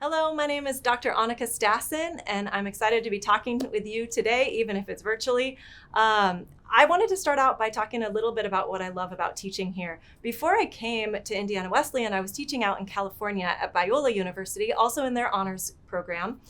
Hello, my name is Dr. Anneke Stasson, and I'm excited to be talking with you today, even if it's virtually. I wanted to start out by talking a little bit about what I love about teaching here. Before I came to Indiana Wesleyan, I was teaching out in California at Biola University, also in their honors program.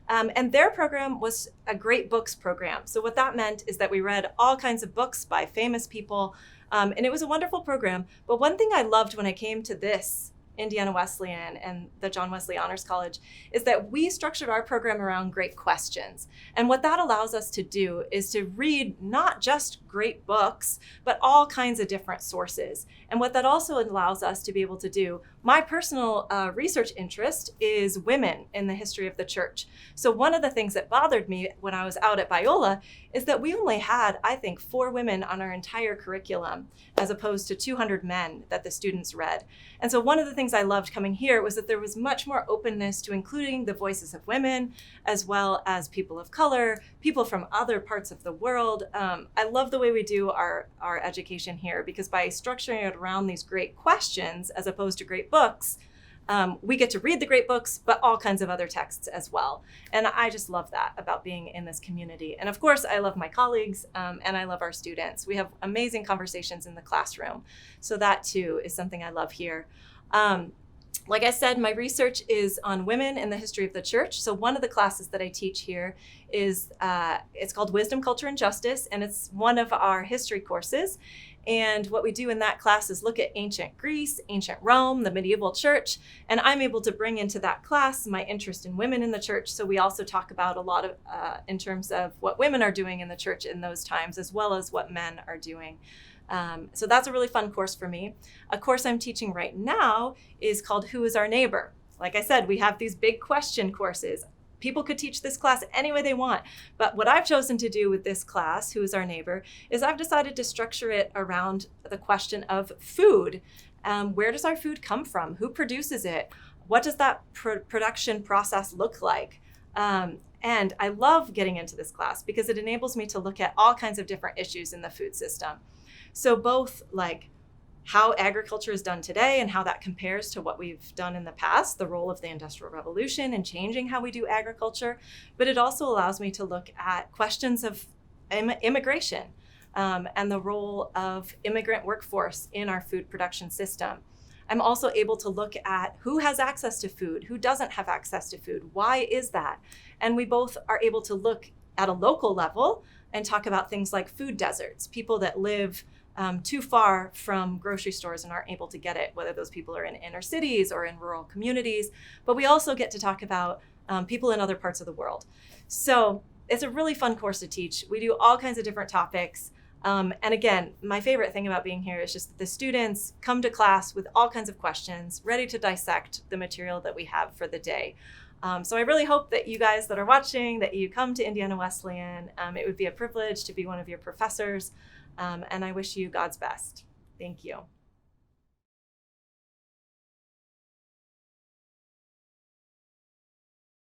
And their program was a great books program. So what that meant is that we read all kinds of books by famous people, and it was a wonderful program. But one thing I loved when I came to this Indiana Wesleyan and the John Wesley Honors College is that we structured our program around great questions. And what that allows us to do is to read not just great books, but all kinds of different sources. And what that also allows us to be able to do, my personal research interest is women in the history of the church. So one of the things that bothered me when I was out at Biola is that we only had, I think, 4 women on our entire curriculum, as opposed to 200 men that the students read. And so one of the things I loved coming here was that there was much more openness to including the voices of women, as well as people of color, people from other parts of the world. I love the way we do our education here, because by structuring it around these great questions, as opposed to great books, we get to read the great books, but all kinds of other texts as well. And I just love that about being in this community. And of course, I love my colleagues and I love our students. We have amazing conversations in the classroom. So that too is something I love here. Like I said, my research is on women in the history of the church. So one of the classes that I teach here is, it's called Wisdom, Culture, and Justice, and it's one of our history courses. And what we do in that class is look at ancient Greece, ancient Rome, the medieval church, and I'm able to bring into that class my interest in women in the church. So we also talk about a lot of, in terms of what women are doing in the church in those times, as well as what men are doing. So that's a really fun course for me. A course I'm teaching right now is called Who is Our Neighbor? Like I said, we have these big question courses. People could teach this class any way they want. But what I've chosen to do with this class, Who is Our Neighbor, is I've decided to structure it around the question of food. Where does our food come from? Who produces it? What does that production process look like? And I love getting into this class because it enables me to look at all kinds of different issues in the food system. So both like how agriculture is done today and how that compares to what we've done in the past, the role of the Industrial Revolution in changing how we do agriculture, but it also allows me to look at questions of immigration and the role of immigrant workforce in our food production system. I'm also able to look at who has access to food, who doesn't have access to food, why is that? And we both are able to look at a local level and talk about things like food deserts, people that live too far from grocery stores and aren't able to get it, whether those people are in inner cities or in rural communities. But we also get to talk about people in other parts of the world. So it's a really fun course to teach. We do all kinds of different topics. And again, my favorite thing about being here is just that the students come to class with all kinds of questions, ready to dissect the material that we have for the day. So I really hope that you guys that are watching, that you come to Indiana Wesleyan. It would be a privilege to be one of your professors. And I wish you God's best. Thank you.